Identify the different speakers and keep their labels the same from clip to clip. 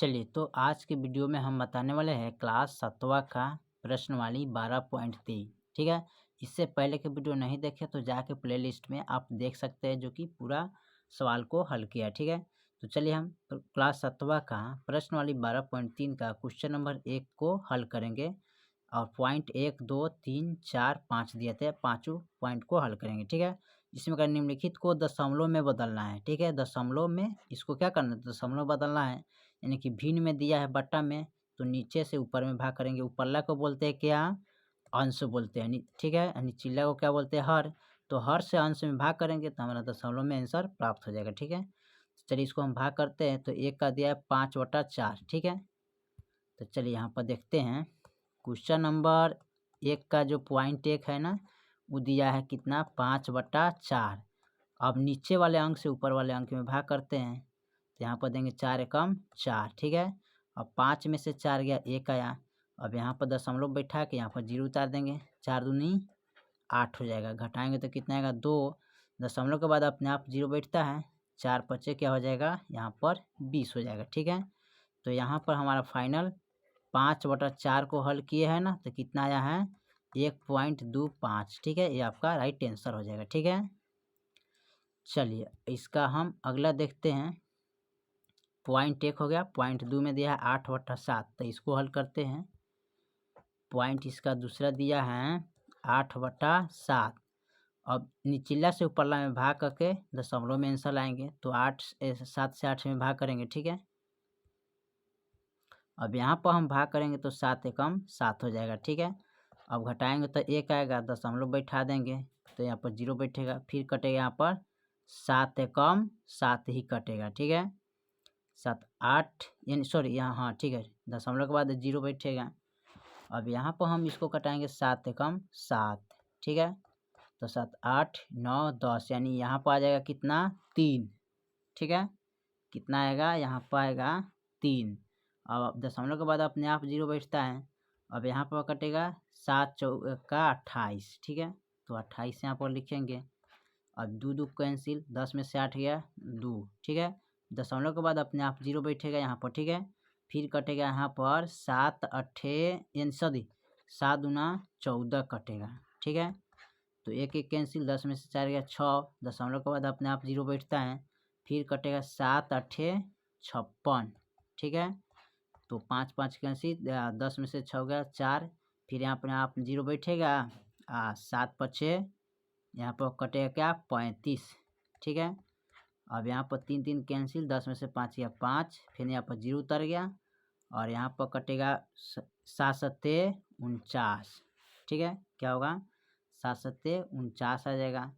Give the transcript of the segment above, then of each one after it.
Speaker 1: चलिए, तो आज के वीडियो में हम बताने वाले हैं क्लास 7वां का प्रश्नवाली 12.3। ठीक है। इससे पहले के वीडियो नहीं देखे तो जाके प्लेलिस्ट में आप देख सकते हैं, जो कि पूरा सवाल को हल किया। ठीक है। तो चलिए हम क्लास 7वां का प्रश्नवाली 12.3 का क्वेश्चन नंबर 1 को हल करेंगे और पॉइंट 1, 2, 3, 4, 5 दिए थे, पाँचों पॉइंट को हल करेंगे। ठीक है। इसमें का निम्नलिखित को दशमलव में बदलना है। ठीक है। दशमलव में इसको क्या करना है, दशमलव बदलना है। यानी कि भिन्न में दिया है बट्टा में, तो नीचे से ऊपर में भाग करेंगे। ऊपरला को बोलते हैं क्या, अंश बोलते हैं। ठीक है। निचला को क्या बोलते हैं, हर। तो हर से अंश में भाग करेंगे तो हमारा दशमलव में आंसर प्राप्त हो जाएगा। ठीक है। चलिए इसको हम भाग करते हैं। तो 1 का दिया है 5/4। ठीक है। तो चलिए यहाँ पर देखते हैं क्वेश्चन नंबर 1 का जो पॉइंट 1 है ना, वो दिया है कितना, 5/4। अब नीचे वाले अंक से ऊपर वाले अंक में भाग करते हैं तो यहाँ पर देंगे 4 एकम 4। ठीक है। अब 5 में से 4 गया, 1 आया। अब यहाँ पर दशमलव बैठा के यहाँ पर 0 उतार देंगे। 4 दूनी 8 हो जाएगा। घटाएंगे तो कितना आएगा, 2। दशमलव के बाद अपने आप 0 बैठता है। 4 5 क्या हो जाएगा, यहाँ पर 20 हो जाएगा। ठीक है। तो यहाँ पर हमारा फाइनल 5/4 को हल किए हैं ना, तो कितना आया है, 1.25। ठीक है। ये आपका राइट आंसर हो जाएगा। ठीक है। चलिए इसका हम अगला देखते हैं। पॉइंट 1 हो गया। पॉइंट 2 में दिया है 8/7, तो इसको हल करते हैं। पॉइंट इसका दूसरा दिया है 8/7। अब निचला से ऊपरला में भाग करके दशमलव में आंसर लाएंगे, तो 7 से 8 में भाग करेंगे। ठीक है। अब यहाँ पर हम भाग करेंगे तो 7 एकम 7 हो जाएगा। ठीक है। अब घटाएंगे तो 1 आएगा, दशमलव बैठा देंगे तो यहाँ पर 0 बैठेगा। फिर कटेगा यहाँ पर 7 एकम 7 ही कटेगा। ठीक है। 7 8 यानी सॉरी यहाँ, हाँ ठीक है, दशमलव के बाद 0 बैठेगा। अब यहाँ पर हम इसको कटाएंगे 7 एकम 7। ठीक है। तो 7 8 9 10 यानी यहाँ पर आ जाएगा कितना, 3। ठीक है। कितना आएगा, यहाँ पर आएगा 3। अब दशमलव के बाद अपने आप 0 बैठता है। अब यहाँ पर कटेगा 7 चौका 28। ठीक है। तो 28 यहाँ पर लिखेंगे। अब 2 2 कैंसिल, 10 में से 8 गया 2। ठीक है। दशमलव के बाद अपने आप 0 बैठेगा यहाँ पर। ठीक है। फिर कटेगा यहाँ पर 7 8 यानी सॉरी 7 दूना 14 कटेगा। ठीक है। तो 1 1 कैंसिल, 10 में से 4 गया 6। दशमलव के बाद अपने आप 0 बैठता है। फिर कटेगा 7 8 56। ठीक है। तो 5 5 कैंसिल, 10 में से 6 गया 4। फिर यहाँ पर आप 0 बैठेगा। 7 5 यहाँ पर कटेगा क्या, 35। ठीक है। अब यहाँ पर 3 3 कैंसिल, 10 में से 5 गया 5। फिर यहाँ पर 0 उतर गया और यहाँ पर कटेगा 7 7 49। ठीक है। क्या होगा, 7 7 49 आ जाएगा।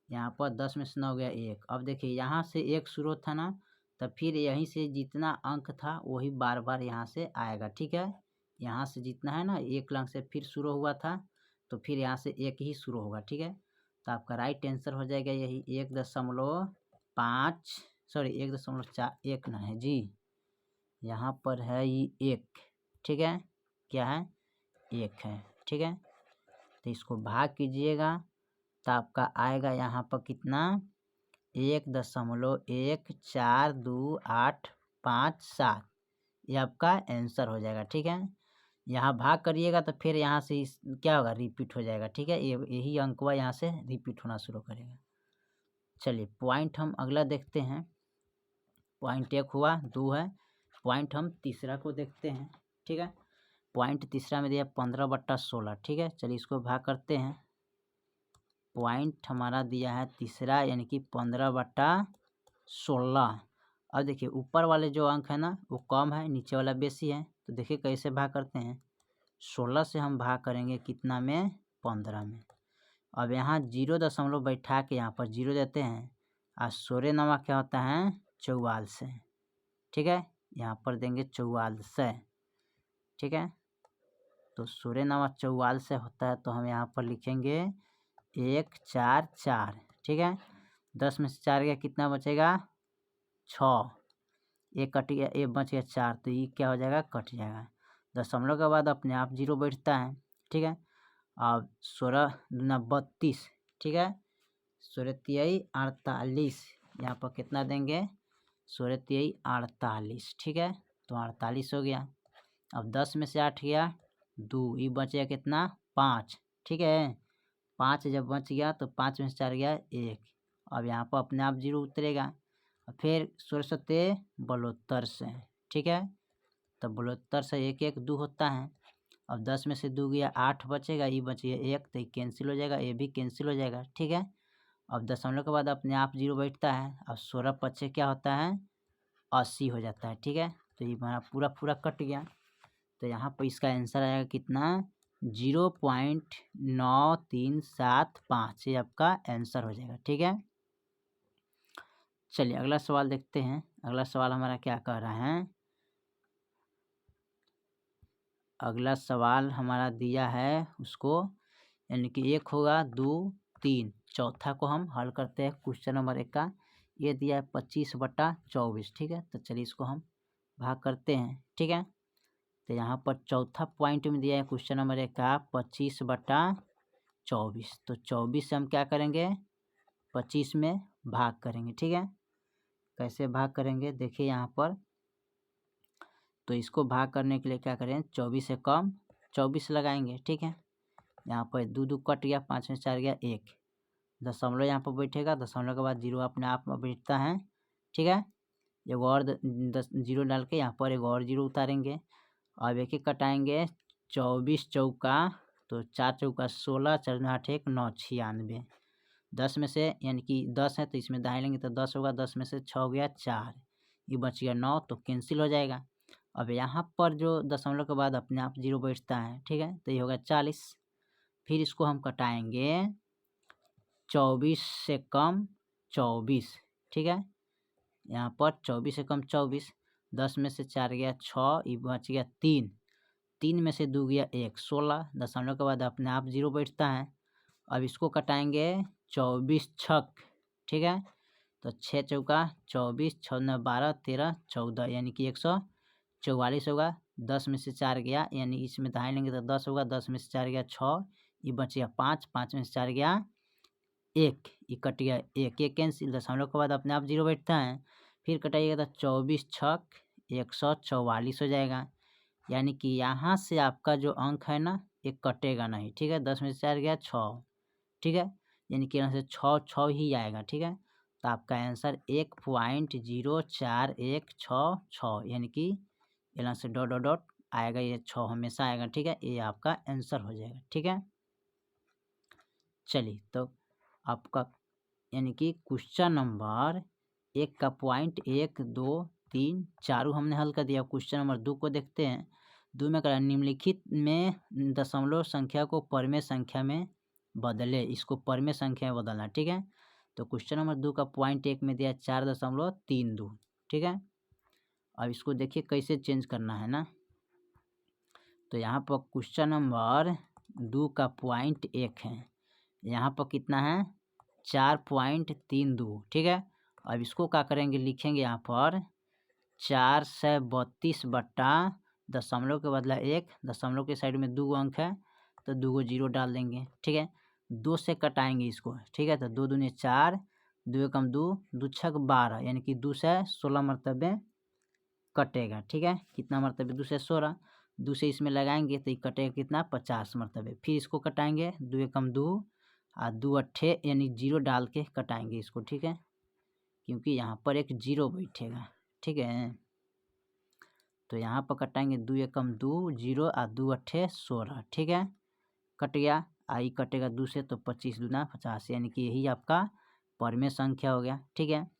Speaker 1: यहाँ पर 10 में से 9 गया 1। अब देखिए यहाँ से 1 शुरू था ना, तब फिर यहीं से जितना अंक था वही बार बार यहाँ से आएगा। ठीक है। यहाँ से जितना है ना, 1 अंक से फिर शुरू हुआ था, तो फिर यहाँ से 1 ही शुरू होगा। ठीक है। तो आपका राइट आंसर हो जाएगा यही 1.5 सॉरी 1.41 ना है जी, यहाँ पर है ये 1। ठीक है। क्या है, 1 है। ठीक है। तो इसको भाग कीजिएगा तो आपका आएगा यहाँ पर कितना, 1.142857। ये आपका आंसर हो जाएगा। ठीक है। यहाँ भाग करिएगा तो फिर यहाँ से क्या होगा, रिपीट हो जाएगा। ठीक है। यही अंकवा यहाँ से रिपीट होना शुरू करेगा। चलिए पॉइंट हम अगला देखते हैं। पॉइंट 1 हुआ, 2 है। पॉइंट हम तीसरा को देखते हैं। ठीक है। पॉइंट तीसरा में दिया 15/16। ठीक है। चलिए इसको भाग करते हैं। पॉइंट हमारा दिया है तीसरा यानी कि 15/16। अब देखिए ऊपर वाले जो अंक है ना वो कम है, नीचे वाला बेसी है। तो देखिए कैसे भाग करते हैं, 16 से हम भाग करेंगे कितना में, 15 में। अब यहाँ 0 दशमलव बैठा के यहाँ पर 0 देते हैं और 16 नवा क्या होता है, 44। ठीक है। यहाँ पर देंगे 44। ठीक है। तो 16 नवा 44 होता है, तो हम यहाँ पर लिखेंगे 144। ठीक है। 10 में से 4 गया, कितना बचेगा, 6। 1 कट गया, 1 बच गया 4, तो ये क्या हो जाएगा, कट जाएगा। दशमलव के बाद अपने आप 0 बैठता है। ठीक है। अब 16 दूना 32। ठीक है। 16 तिहाई 48, यहाँ पर कितना देंगे, 16 तिहाई 48। ठीक है। तो 48 हो गया। अब 10 में से 8 गया 2, ये बच गया कितना 5, ठीक है। 5 जब बच गया तो 5 में से 4 गया 1। अब यहाँ पर अपने आप 0 उतरेगा। फिर 16 72 से, ठीक है। तो 72 से 1 1 2 होता है। अब 10 में से 2 गया 8 बचेगा, ये बच गया 1, तो ये कैंसिल हो जाएगा, ये भी कैंसिल हो जाएगा, ठीक है। अब दशमलव के बाद अपने आप 0 बैठता है। अब 16 पच्चे क्या होता है 80 हो जाता है, ठीक है। तो ये हमारा पूरा पूरा कट गया। तो यहाँ पर इसका आंसर आएगा कितना 0.9375, ये आपका आंसर हो जाएगा, ठीक है। चलिए अगला सवाल देखते हैं। अगला सवाल हमारा क्या कह रहा है। अगला सवाल हमारा दिया है उसको, यानी कि 1 होगा 2 3, चौथा को हम हल करते हैं। क्वेश्चन नंबर 1 का ये दिया है 25/24, ठीक है। तो चलिए इसको हम भाग करते हैं, ठीक है। तो यहाँ पर चौथा पॉइंट में दिया है क्वेश्चन नंबर 1 का 25/24। तो 24 से हम क्या करेंगे 25 में भाग करेंगे, ठीक है। कैसे भाग करेंगे देखिए यहाँ पर। तो इसको भाग करने के लिए क्या करें 24 से कम 24 लगाएंगे, ठीक है। यहाँ पर 2 2 कट गया, 5 में 4 गया 1, दशमलव यहाँ पर बैठेगा, दशमलव के बाद 0 अपने आप में बैठता है, ठीक है। एगो और 0 डाल के यहाँ पर एगो और 0 उतारेंगे। अब एक एक कटाएंगे 24 चौका, तो 4 चौका 16, 4 8 1 9 96। 10 में से यानी कि 10 है तो इसमें दाएँ लेंगे तो 10 होगा, 10 में से 6 हो गया 4, ये बच गया 9, तो कैंसिल हो जाएगा। अब यहाँ पर जो दशमलव के बाद अपने आप 0 बैठता है, ठीक है। तो ये होगा 40। फिर इसको हम कटाएंगे 24 से कम 24, ठीक है। यहाँ पर 24 से कम 24, 10 में से 4 गया 6, ये बच गया 3, 3 में से 2 गया 1, 16, दशमलव के बाद अपने आप 0 बैठता है। अब इसको कटाएंगे 24 छक, ठीक है। तो 6 चौका 24, 6 9 12 13 14, यानी कि 144 होगा। 10 में से 4 गया, यानी इसमें दाएँ लेंगे तो 10 होगा, 10 में से 4 गया 6, ये बच गया 5, 5 में से 4 गया 1, ये कट गया 1, ये कैंसिल, दशमलव के बाद अपने आप 0 बैठता है। फिर कटाइएगा तो 24 छक 144 हो जाएगा। यानी कि यहाँ से आपका जो अंक है ना ये कटेगा नहीं, ठीक है। 10 में से 4 गया 6, ठीक है। यानी कि यहाँ से 6 ही आएगा, ठीक है। तो आपका आंसर 1.041666, यानी कि यहाँ से डॉट डॉट डॉट आएगा, ये 6 हमेशा आएगा, ठीक है। ये आपका आंसर हो जाएगा, ठीक है। चलिए तो आपका यानी कि क्वेश्चन नंबर 1 का पॉइंट 1 2 3 4 हमने हल कर दिया। क्वेश्चन नंबर 2 को देखते हैं। 2 में कहा निम्नलिखित में दशमलव संख्या को परमेय संख्या में बदले, इसको परमेय संख्या में बदलना, ठीक है। तो क्वेश्चन नंबर 2 का पॉइंट 1 में दिया 4.32, ठीक है। अब इसको देखिए कैसे चेंज करना है ना। तो यहाँ पर क्वेश्चन नंबर 2 का पॉइंट 1 है, यहाँ पर कितना है 4.32, ठीक है। अब इसको क्या करेंगे लिखेंगे यहाँ पर 432 बट्टा दशमलव के बदला 1, दशमलव के साइड में 2 अंक है तो 2 0 डाल देंगे, ठीक है। 2 से कटाएंगे इसको, ठीक है। तो 2 दूनी 4, 2 कम 2, 2 छक 12, यानी कि 2 से 16 मरतबे कटेगा, ठीक है। कितना मरतबे 2 से 16, 2 से इसमें लगाएंगे तो ये कटेगा कितना 50 मरतबे। फिर इसको कटाएंगे 2 कम 2 और 2 अट्ठे यानी 0 डाल के कटाएंगे इसको, ठीक है। क्योंकि यहाँ पर एक 0 बैठेगा, ठीक है। तो यहाँ पर कटाएंगे 2 कम 2 0 और 2 अट्ठे 16, ठीक है। कट गया, आई कटेगा 2 से तो 25 दूना 50, यानी कि यही आपका परमेय संख्या हो गया, ठीक है।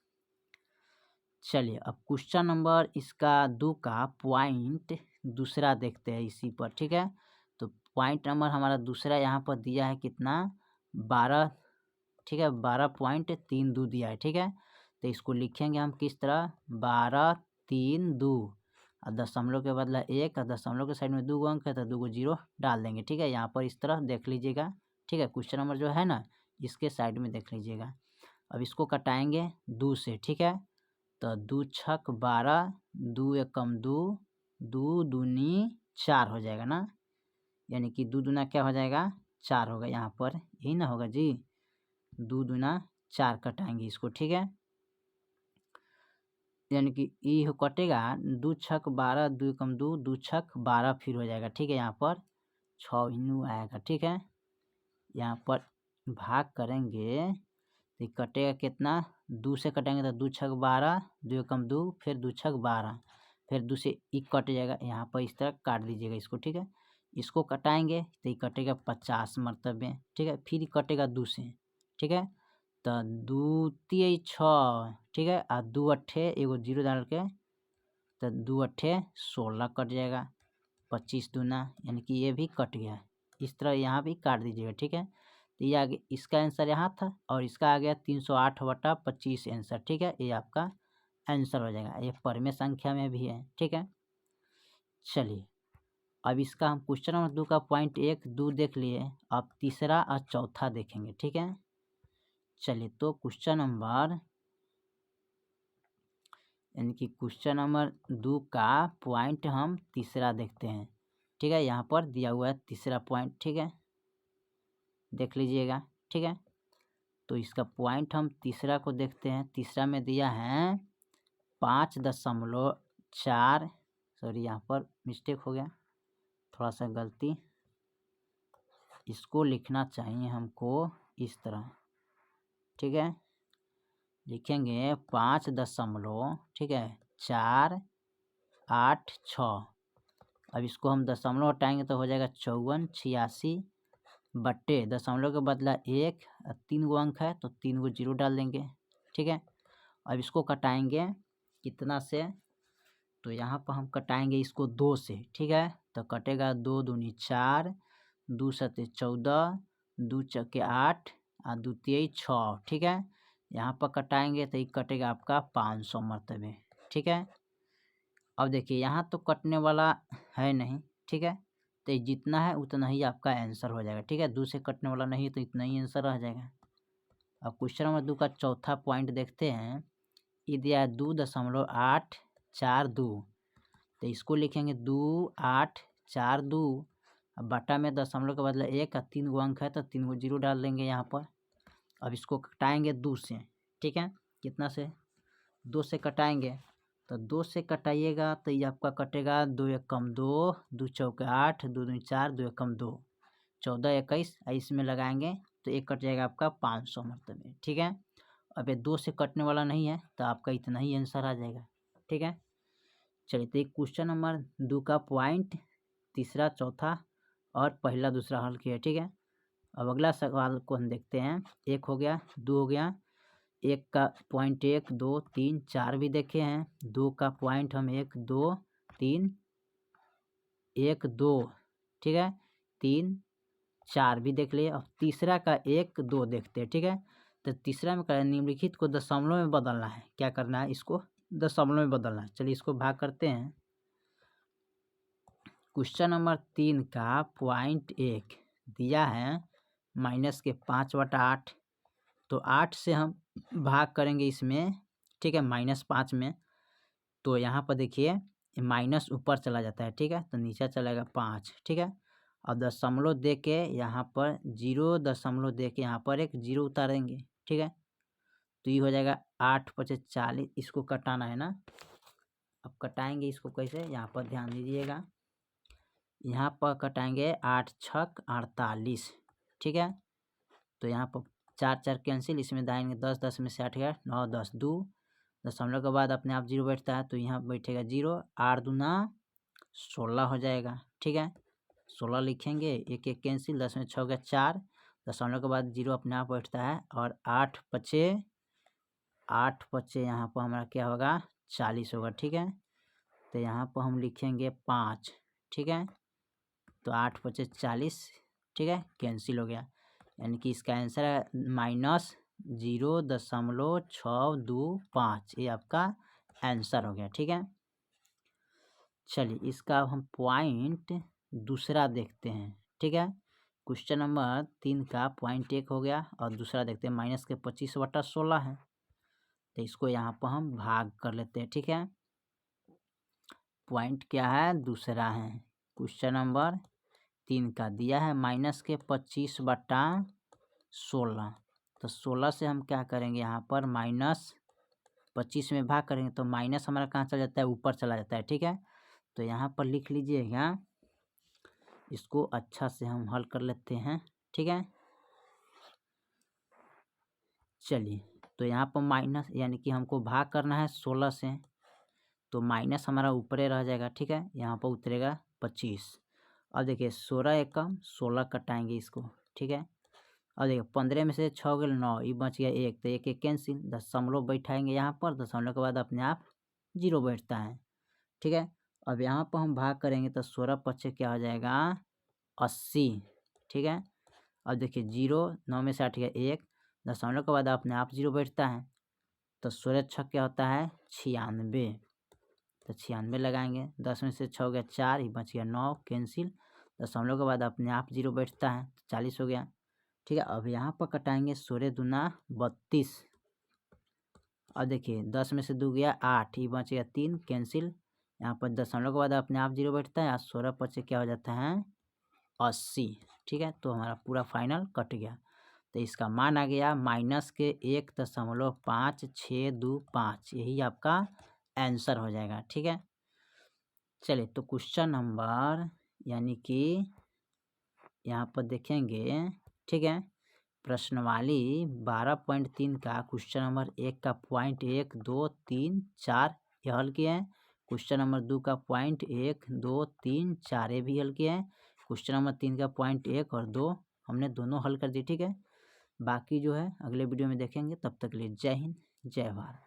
Speaker 1: चलिए अब क्वेश्चन नंबर इसका 2 का पॉइंट दूसरा देखते हैं इसी पर, ठीक है। तो पॉइंट नंबर हमारा दूसरा यहाँ पर दिया है कितना 12, ठीक है। 12.32 दिया है, ठीक है। तो इसको लिखेंगे हम किस तरह 1232 और दशमलव के बदला 1 और दशमलव के साइड में 2 अंक है तो 2 0 डाल देंगे, ठीक है। यहाँ पर इस तरह देख लीजिएगा, ठीक है। क्वेश्चन नंबर जो है ना इसके साइड में देख लीजिएगा। अब इसको कटाएंगे 2 से, ठीक है। तो 2 छक 12, 2 कम 2, 2 दूनी 4 हो जाएगा ना, यानी कि 2 दूना क्या हो जाएगा 4 होगा, यहाँ पर यही ना होगा जी। 2 दूना 4 कटाएंगे इसको, ठीक है। यानी कि ई हो कटेगा 2 छक 12 2 कम 2 2 छक 12 फिर हो जाएगा। ठीक है, यहाँ पर 6 इनू आएगा। ठीक है, यहाँ पर भाग करेंगे तो ये कटेगा कितना, 2 से कटेंगे तो 2 छक 12 2 कम 2 फिर 2 छक 12 फिर 2 से ई कट जाएगा। यहाँ पर इस तरह काट दीजिएगा इसको। ठीक है, इसको कटाएंगे तो ये कटेगा 50 मरतबे। ठीक है, फिर कटेगा 2 से। ठीक है, तो 2 तिया 6। ठीक है, और 2 अट्ठे एगो 0 डाल के तो 2 अट्ठे 16 कट जाएगा। 25 दूना यानी कि ये भी कट गया। इस तरह यहाँ भी काट दीजिएगा। ठीक है, तो ये आगे इसका आंसर यहाँ था और इसका आ गया 308/25 आंसर। ठीक है, ये आपका आंसर हो जाएगा। ये परमे संख्या में भी है। ठीक है, चलिए अब इसका हम क्वेश्चन नंबर 2 का पॉइंट 1 2 देख लिए। अब तीसरा और चौथा देखेंगे। ठीक है, चलिए तो क्वेश्चन नंबर यानी कि क्वेश्चन नंबर 2 का पॉइंट हम तीसरा देखते हैं। ठीक है, यहाँ पर दिया हुआ है तीसरा पॉइंट। ठीक है, देख लीजिएगा। ठीक है, तो इसका पॉइंट हम तीसरा को देखते हैं। तीसरा में दिया है 5.4, सॉरी यहाँ पर मिस्टेक हो गया, थोड़ा सा गलती, इसको लिखना चाहिए हमको इस तरह। ठीक है, लिखेंगे 5. ठीक है 486। अब इसको हम दशमलव हटाएंगे तो हो जाएगा 5486 बट्टे दशमलव के बदला 1 3 गो अंक है तो 3 गो 0 डाल देंगे। ठीक है, अब इसको कटाएंगे कितना से, तो यहाँ पर हम कटाएंगे इसको 2 से। ठीक है, तो कटेगा 2 दूनी 4 2 सते 14 2 चौके 8 और 2 तिया 6। ठीक है, यहाँ पर कटाएंगे तो ये कटेगा आपका 500 मरतबे। ठीक है, अब देखिए यहाँ तो कटने वाला है नहीं। ठीक है, तो ये जितना है उतना ही आपका आंसर हो जाएगा। ठीक है, 2 से कटने वाला नहीं तो इतना ही आंसर रह जाएगा। अब क्वेश्चन नंबर 2 का चौथा पॉइंट देखते हैं। ये दिया है 2.842, तो इसको लिखेंगे 2842। अब बटा में दशमलव के बदले 1 और 3 गो अंक है तो 3 गो 0 डाल देंगे यहाँ पर। अब इसको कटाएंगे 2 से। ठीक है, कितना से, 2 से कटाएंगे तो 2 से कटाइएगा तो ये आपका कटेगा 2 एक कम 2 2 चौके 8 2 दूनी 4 2 एक कम 2 14 21। इसमें लगाएंगे तो एक कट जाएगा आपका 500 मरतबे। ठीक है, अब ये 2 से कटने वाला नहीं है तो आपका इतना ही आंसर आ जाएगा। ठीक है, चलिए तो एक क्वेश्चन नंबर 2 का पॉइंट तीसरा चौथा और पहला दूसरा हल किया। ठीक है, अब अगला सवाल को हम देखते हैं। 1 हो गया 2 हो गया, 1 का पॉइंट 1 2 3 4 भी देखे हैं। 2 का पॉइंट हम 1 2 3 1 2 ठीक है 3 4 भी देख लिए। अब तीसरा का 1 2 देखते हैं। ठीक है, तो तीसरा में क्या निम्नलिखित को दशमलव में बदलना है। क्या करना है, इसको दशमलव में बदलना है। चलिए इसको भाग करते हैं। क्वेश्चन नंबर 3 का पॉइंट 1 दिया है -5/8, तो 8 से हम भाग करेंगे इसमें। ठीक है, -5 में, तो यहाँ पर देखिए माइनस ऊपर चला जाता है। ठीक है, तो नीचे चलेगा 5। ठीक है, और दशमलव दे के यहाँ पर 0 दशमलव दे के यहाँ पर एक 0 उतारेंगे। ठीक है, तो ये हो जाएगा 8 × 40। इसको कटाना है ना, अब कटाएंगे इसको कैसे, यहाँ पर ध्यान दीजिएगा। यहाँ पर कटाएंगे 8 छक 48। ठीक है, तो यहाँ पर 4 4 कैंसिल, इसमें दाएंगे 10 10 में से 8 गया 9 10 2 दशमलव के बाद अपने आप 0 बैठता है तो यहाँ बैठेगा 0 8 दूना 16 हो जाएगा। ठीक है, 16 लिखेंगे, 1 1 कैंसिल, 10 में 6 गया 4 दशमलव के बाद 0 अपने आप बैठता है और 8 पचे यहाँ पर हमारा क्या होगा 40 होगा। ठीक है, तो यहाँ पर हम लिखेंगे 5। ठीक है, तो 8 × 40। ठीक है, कैंसिल हो गया, यानी कि इसका आंसर है -0.625। ये आपका आंसर हो गया। ठीक है, चलिए इसका हम पॉइंट दूसरा देखते हैं। ठीक है, क्वेश्चन नंबर 3 का पॉइंट 1 हो गया और दूसरा देखते हैं -25/16 है, तो इसको यहाँ पर हम भाग कर लेते हैं। ठीक है, पॉइंट क्या है, दूसरा है। क्वेश्चन नंबर 3 का दिया है -25/16, तो 16 से हम क्या करेंगे, यहाँ पर 25 में भाग करेंगे तो माइनस हमारा कहाँ चला जाता है, ऊपर चला जाता है। ठीक है, तो यहाँ पर लिख लीजिएगा, इसको अच्छा से हम हल कर लेते हैं। ठीक है, चलिए, तो यहाँ पर माइनस यानी कि हमको भाग करना है 16 से, तो माइनस हमारा ऊपरे रह जाएगा। ठीक है, यहाँ पर उतरेगा 25। अब देखिए 16 एकम 16 कटाएंगे इसको। ठीक है, अब देखिए 15 में से 6 गए 9, ये बच गया 1, तो 1 कैंसिल, दशमलव बैठाएंगे यहाँ पर, दशमलव के बाद अपने आप 0 बैठता है। ठीक है, अब यहाँ पर हम भाग करेंगे तो 16 पच्चे क्या हो जाएगा, 80। ठीक है, अब देखिए 0, 9 में से 8 गया 1, दशमलव के बाद अपने आप 0 बैठता है, तो 16 छः क्या होता है, 96। तो 96 लगाएंगे, 10 में से 6 गया 4, ही बच गया 9 कैंसिल, दशमलव के बाद अपने आप 0 बैठता है, 40 हो गया। ठीक है, अब यहाँ पर कटाएंगे 16 दूना 32। अब देखिए 10 में से 2 गया 8, ही बच गया 3 कैंसिल, यहाँ पर दशमलव के बाद अपने आप 0 बैठता है, 16 पच्चे क्या हो जाता है, 80। ठीक है, तो हमारा पूरा फाइनल कट गया, तो इसका मान आ गया -1.5625, यही आपका आंसर हो जाएगा। ठीक है, चलिए, तो क्वेश्चन नंबर यानी कि यहाँ पर देखेंगे। ठीक है, प्रश्नवाली 12.3 का क्वेश्चन नंबर 1 का पॉइंट 1, 2, 3, 4 ये हल किए हैं। क्वेश्चन नंबर 2 का पॉइंट 1, 2, 3, 4 ये भी हल किए हैं। क्वेश्चन नंबर 3 का पॉइंट 1 और 2 हमने दोनों हल कर दिए। ठीक है, बाकी जो है अगले वीडियो में देखेंगे, तब तक के लिए जय हिंद जय भारत।